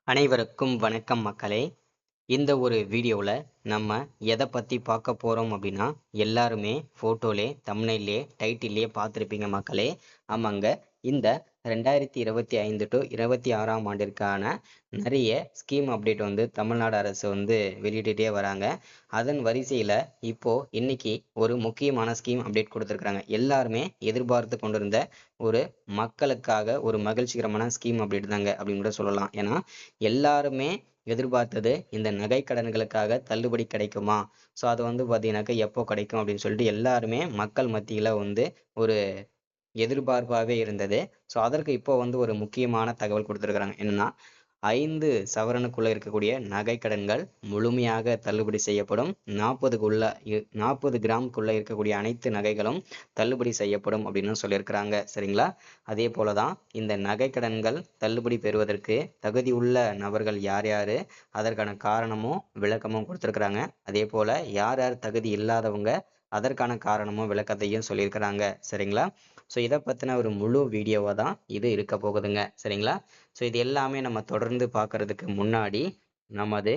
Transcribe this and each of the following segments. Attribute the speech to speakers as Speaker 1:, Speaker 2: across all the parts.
Speaker 1: அனைவருக்கும் வணக்கம் மக்களே. இந்த ஒரு வீடியோவில் நம்ம எதை பற்றி பார்க்க போகிறோம் அப்படின்னா, எல்லாருமே ஃபோட்டோலே தம்ப்நெயிலே டைட்டில்லே பார்த்துருப்பீங்க மக்களே. ஆமாங்க, இந்த 2025 டு 26ஆம் ஆண்டிற்கான நிறைய ஸ்கீம் அப்டேட் வந்து தமிழ்நாடு அரசு வந்து வெளியிட்டுட்டே வராங்க. அதன் வரிசையில் இன்னைக்கு ஒரு முக்கியமான ஸ்கீம் அப்டேட் கொடுத்துருக்குறாங்க. எல்லாருமே எதிர்பார்த்து கொண்டிருந்த ஒரு மக்களுக்காக ஒரு மகிழ்ச்சிகரமான ஸ்கீம் அப்டேட் தாங்க அப்படின்னு கூட சொல்லலாம். ஏன்னா எல்லாருமே எதிர்பார்த்தது இந்த நகை கடன்களுக்காக தள்ளுபடி கிடைக்குமா, ஸோ அது வந்து பார்த்தீங்கன்னாக்கா எப்போ கிடைக்கும் அப்படின்னு சொல்லிட்டு எல்லாருமே மக்கள் மத்தியில் வந்து ஒரு எதிர்பார்ப்பாகவே இருந்தது. ஸோ அதற்கு இப்போ வந்து ஒரு முக்கியமான தகவல் கொடுத்துருக்குறாங்க. என்னன்னா 5 சவரனுக்குள்ள இருக்கக்கூடிய நகை கடன்கள் முழுமையாக தள்ளுபடி செய்யப்படும். 40 கிராமுக்குள்ள இருக்கக்கூடிய அனைத்து நகைகளும் தள்ளுபடி செய்யப்படும் அப்படின்னு சொல்லியிருக்கிறாங்க. சரிங்களா? அதே போலதான் இந்த நகை கடன்கள் தள்ளுபடி பெறுவதற்கு தகுதியுள்ள நபர்கள் யார் யாரு, அதற்கான காரணமும் விளக்கமும் கொடுத்துருக்குறாங்க. அதே போல யார் யார் தகுதி இல்லாதவங்க அதற்கான காரணமும் விளக்கத்தையும் சொல்லியிருக்கிறாங்க. சரிங்களா? ஸோ இதை பற்றின ஒரு முழு வீடியோவாக தான் இது இருக்க போகுதுங்க. சரிங்களா? ஸோ இது எல்லாமே நம்ம தொடர்ந்து பார்க்கறதுக்கு முன்னாடி நமது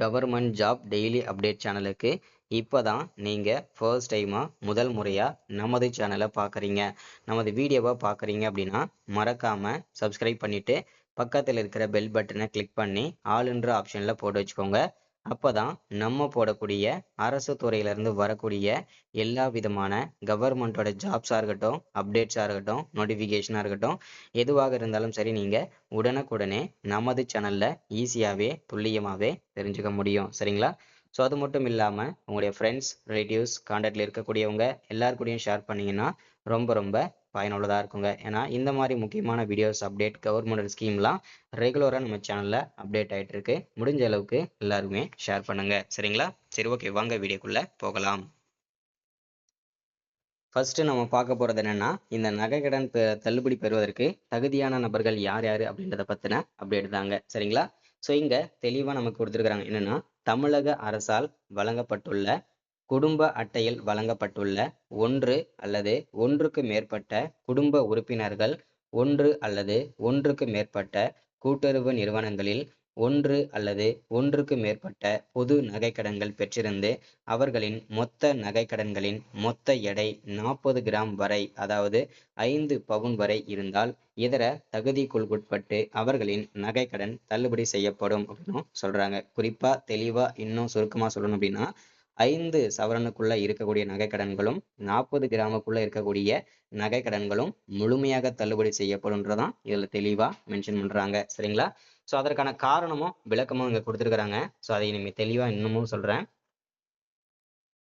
Speaker 1: கவர்மெண்ட் ஜாப் டெய்லி அப்டேட் சேனலுக்கு இப்போதான் நீங்கள் ஃபர்ஸ்ட் டைமாக முதல் முறையாக நமது சேனலை பார்க்குறீங்க, நமது வீடியோவை பார்க்குறீங்க அப்படின்னா மறக்காமல் சப்ஸ்கிரைப் பண்ணிவிட்டு பக்கத்தில் இருக்கிற பெல் பட்டனை கிளிக் பண்ணி ஆளுன்ற ஆப்ஷனில் போட்டு வச்சுக்கோங்க. அப்போதான் நம்ம போடக்கூடிய அரசு துறையிலேருந்து வரக்கூடிய எல்லா விதமான கவர்மெண்ட்டோட ஜாப்ஸாக இருக்கட்டும், அப்டேட்ஸாக இருக்கட்டும், நோட்டிஃபிகேஷனாக இருக்கட்டும், எதுவாக இருந்தாலும் சரி நீங்கள் உடனுக்குடனே நமது சேனலில் ஈஸியாகவே துல்லியமாகவே தெரிஞ்சுக்க முடியும். சரிங்களா? ஸோ அது மட்டும் இல்லாமல் உங்களுடைய ஃப்ரெண்ட்ஸ், ரிலேட்டிவ்ஸ், கான்டாக்டில் இருக்கக்கூடியவங்க எல்லாருக்கூடையும் ஷேர் பண்ணிங்கன்னா ரொம்ப ரொம்ப பயனுள்ளதாக இருக்குங்க. ஏன்னா இந்த மாதிரி முக்கியமான வீடியோஸ் அப்டேட் கவர்மெண்ட் ஸ்கீம்லாம் ரெகுலராக நம்ம சேனலில் அப்டேட் ஆகிட்டு இருக்கு. முடிஞ்ச அளவுக்கு எல்லாருமே ஷேர் பண்ணுங்க. சரிங்களா? சரி, ஓகே, வாங்க வீடியோக்குள்ளே போகலாம். ஃபர்ஸ்ட் நம்ம பார்க்க போகிறது என்னன்னா, இந்த நகை கடன் தள்ளுபடி பெறுவதற்கு தகுதியான நபர்கள் யார் யார் அப்படின்றத பற்றின அப்டேட் தாங்க. சரிங்களா? ஸோ இங்கே தெளிவாக நமக்கு கொடுத்துருக்குறாங்க. என்னன்னா, தமிழக அரசால் வழங்கப்பட்டுள்ள குடும்ப அட்டையில் வழங்கப்பட்டுள்ள ஒன்று அல்லது ஒன்றுக்கு மேற்பட்ட குடும்ப உறுப்பினர்கள் ஒன்று அல்லது ஒன்றுக்கு மேற்பட்ட கூட்டுறவு நிறுவனங்களில் ஒன்று அல்லது ஒன்றுக்கு மேற்பட்ட பொது நகைக்கடன்கள் பெற்றிருந்து அவர்களின் மொத்த நகைக்கடன்களின் மொத்த எடை 40 கிராம் வரை, அதாவது 5 பவுன் வரை இருந்தால் இதர தகுதிக்குட்பட்டு அவர்களின் நகைக்கடன் தள்ளுபடி செய்யப்படும் அப்படின்னு சொல்றாங்க. குறிப்பா தெளிவா இன்னும் சுருக்கமா சொல்லணும் அப்படின்னா, 5 சவரனுக்குள்ள இருக்கக்கூடிய நகைக்கடன்களும் 40 கிராமுக்குள்ள இருக்கக்கூடிய நகைக்கடன்களும் முழுமையாக தள்ளுபடி செய்யப்படும்ன்றதான் இதுல தெளிவா மென்ஷன் பண்றாங்க. சரிங்களா? ஸோ அதற்கான காரணமும் விளக்கமும் இங்க கொடுத்துருக்குறாங்க. ஸோ அதை இனிமே தெளிவா இன்னமும் சொல்றேன்.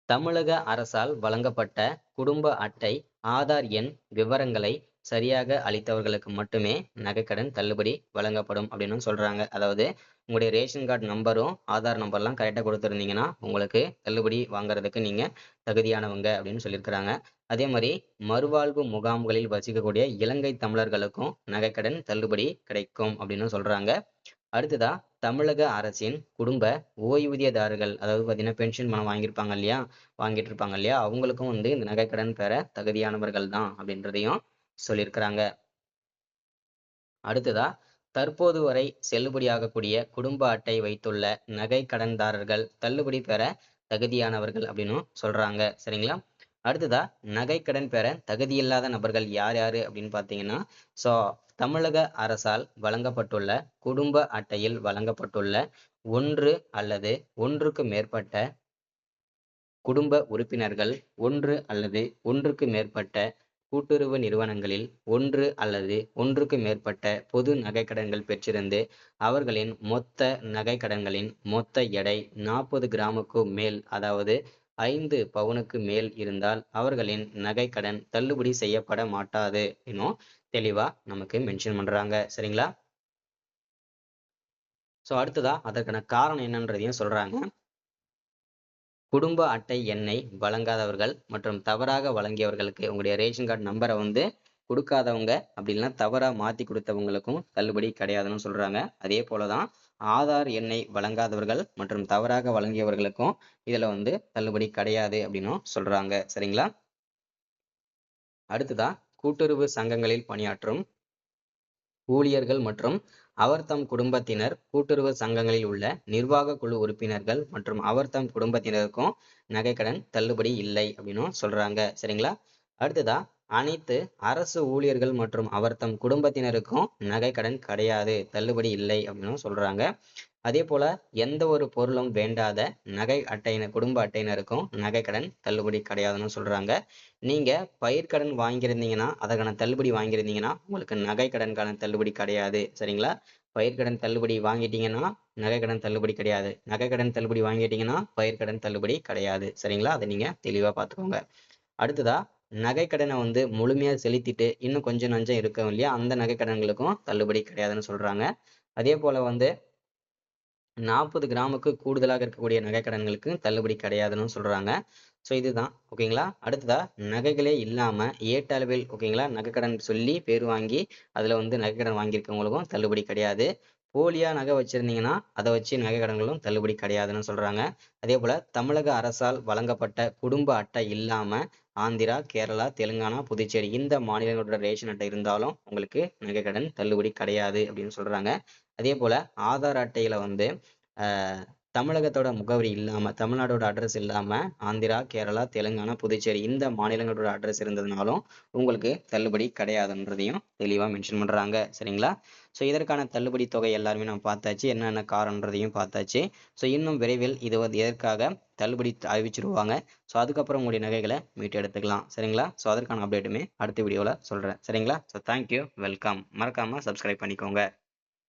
Speaker 1: தமிழக அரசால் வழங்கப்பட்ட குடும்ப அட்டை ஆதார் எண் விவரங்களை சரியாக அளித்தவர்களுக்கு மட்டுமே நகைக்கடன் தள்ளுபடி வழங்கப்படும் அப்படின்னு சொல்றாங்க. அதாவது உங்களுடைய ரேஷன் கார்டு நம்பரும் ஆதார் நம்பர்லாம் கரெக்டாக கொடுத்துருந்தீங்கன்னா உங்களுக்கு தள்ளுபடி வாங்குறதுக்கு நீங்க தகுதியானவங்க அப்படின்னு சொல்லியிருக்கிறாங்க. அதே மாதிரி மறுவாழ்வு முகாம்களில் வசிக்கக்கூடிய இலங்கை தமிழர்களுக்கும் நகைக்கடன் தள்ளுபடி கிடைக்கும் அப்படின்னு சொல்றாங்க. அடுத்ததா தமிழக அரசின் குடும்ப ஓய்வூதியதாரர்கள், அதாவது பார்த்தீங்கன்னா பென்ஷன் பணம் வாங்கிட்டு இருப்பாங்க இல்லையா, அவங்களுக்கும் வந்து இந்த நகைக்கடன் பெற தகுதியானவர்கள் தான் அப்படின்றதையும் சொல்லியிருக்கிறாங்க. அடுத்ததா தற்போது வரை செல்லுபடியாகக்கூடிய குடும்ப அட்டை வைத்துள்ள நகை கடன்தாரர்கள் தள்ளுபடி பெற தகுதியானவர்கள் அப்படின்னு சொல்றாங்க. சரிங்களா? அடுத்ததா நகைக்கடன் பெற தகுதியில்லாத நபர்கள் யார் யாரு அப்படின்னு பார்த்தீங்கன்னா, ஸோ தமிழக அரசால் வழங்கப்பட்டுள்ள குடும்ப அட்டையில் வழங்கப்பட்டுள்ள ஒன்று அல்லது ஒன்றுக்கு மேற்பட்ட குடும்ப உறுப்பினர்கள் ஒன்று அல்லது ஒன்றுக்கு மேற்பட்ட கூட்டுறவு நிறுவனங்களில் ஒன்று அல்லது ஒன்றுக்கு மேற்பட்ட பொது நகைக்கடன்கள் பெற்றிருந்து அவர்களின் மொத்த நகைக்கடன்களின் மொத்த எடை 40 கிராமுக்கு மேல், அதாவது 5 பவுனுக்கு மேல் இருந்தால் அவர்களின் நகைக்கடன் தள்ளுபடி செய்யப்பட மாட்டாது இன்னும் தெளிவா நமக்கு மென்ஷன் பண்றாங்க. சரிங்களா? ஸோ அடுத்ததா அதற்கான காரணம் என்னன்றதையும் சொல்றாங்க. குடும்ப அட்டை எண்ணை வழங்காதவர்கள் மற்றும் தவறாக வழங்கியவர்களுக்கு உங்களுடைய ரேஷன் கார்டு நம்பரை வந்து கொடுக்காதவங்க, அப்படி இல்லைன்னா தவறா மாத்தி கொடுத்தவங்களுக்கும் தள்ளுபடி கிடையாதுன்னு சொல்றாங்க. அதே போலதான் ஆதார் எண்ணை வழங்காதவர்கள் மற்றும் தவறாக வழங்கியவர்களுக்கும் இதுல வந்து தள்ளுபடி கிடையாது அப்படின்னும் சொல்றாங்க. சரிங்களா? அடுத்ததா கூட்டுறவு சங்கங்களில் பணியாற்றும் ஊழியர்கள் மற்றும் அவர் தம் குடும்பத்தினர், கூட்டுறவு சங்கங்களில் உள்ள நிர்வாக குழு உறுப்பினர்கள் மற்றும் அவர் தம் குடும்பத்தினருக்கும் நகைக்கடன் தள்ளுபடி இல்லை அப்படின்னும் சொல்றாங்க. சரிங்களா? அடுத்ததா அனைத்து அரசு ஊழியர்கள் மற்றும் அவர் தம் குடும்பத்தினருக்கும் நகைக்கடன் கிடையாது, தள்ளுபடி இல்லை அப்படின்னும் சொல்றாங்க. அதே போல எந்த ஒரு பொருளும் வேண்டாத நகை அட்டையினர் குடும்ப அட்டையினருக்கும் நகைக்கடன் தள்ளுபடி கிடையாதுன்னு சொல்றாங்க. நீங்க பயிர்க்கடன் வாங்கியிருந்தீங்கன்னா அதற்கான தள்ளுபடி வாங்கியிருந்தீங்கன்னா உங்களுக்கு நகைக்கடனுக்கான தள்ளுபடி கிடையாது. சரிங்களா? பயிர்க்கடன் தள்ளுபடி வாங்கிட்டீங்கன்னா நகைக்கடன் தள்ளுபடி கிடையாது. நகைக்கடன் தள்ளுபடி வாங்கிட்டீங்கன்னா பயிர்க்கடன் தள்ளுபடி கிடையாது. சரிங்களா? அதை நீங்க தெளிவா பார்த்துக்கோங்க. அடுத்ததா நகைக்கடனை வந்து முழுமையா செலுத்திட்டு இன்னும் கொஞ்சம் நஞ்சம் இருக்கும் இல்லையா, அந்த நகைக்கடன்களுக்கும் தள்ளுபடி கிடையாதுன்னு சொல்றாங்க. அதே போல வந்து 40 கிராமுக்கு கூடுதலாக இருக்கக்கூடிய நகைக்கடன்களுக்கு தள்ளுபடி கிடையாதுன்னு சொல்றாங்க. ஸோ இதுதான் ஓகேங்களா. அடுத்ததா நகைகளே இல்லாம ஏட்டளவில் ஓகேங்களா நகைக்கடன் சொல்லி பேர் வாங்கி அதுல வந்து நகைக்கடன் வாங்கியிருக்கவங்களுக்கும் தள்ளுபடி கிடையாது. போலியா நகை வச்சிருந்தீங்கன்னா அதை வச்சு நகைக்கடன்களும் தள்ளுபடி கிடையாதுன்னு சொல்றாங்க. அதே போல தமிழக அரசால் வழங்கப்பட்ட குடும்ப அட்டை இல்லாம ஆந்திரா, கேரளா, தெலுங்கானா, புதுச்சேரி இந்த மாநிலங்களோட ரேஷன் அட்டை இருந்தாலும் உங்களுக்கு நகைக்கடன் தள்ளுபடி கிடையாது அப்படின்னு சொல்றாங்க. அதே போல ஆதார் அட்டையில வந்து தமிழகத்தோட முகவரி இல்லாம தமிழ்நாடோட அட்ரஸ் இல்லாம ஆந்திரா, கேரளா, தெலுங்கானா, புதுச்சேரி இந்த மாநிலங்களோட அட்ரஸ் இருந்ததுனாலும் உங்களுக்கு தள்ளுபடி கிடையாதுன்றதையும் தெளிவா மென்ஷன் பண்றாங்க. சரிங்களா? ஸோ இதற்கான தள்ளுபடி தொகை எல்லாருமே நம்ம பார்த்தாச்சு, என்னென்ன காரணன்றதையும் பார்த்தாச்சு. ஸோ இன்னும் விரைவில் இது வந்து எதற்காக தள்ளுபடி அறிவிச்சிருவாங்க. ஸோ அதுக்கப்புறம் உங்களுடைய நகைகளை மீட்டு எடுத்துக்கலாம். சரிங்களா? ஸோ அதற்கான அப்டேட்டுமே அடுத்த வீடியோவில் சொல்றேன். சரிங்களா? So thank you, welcome. மறக்காம சப்ஸ்கிரைப் பண்ணிக்கோங்க.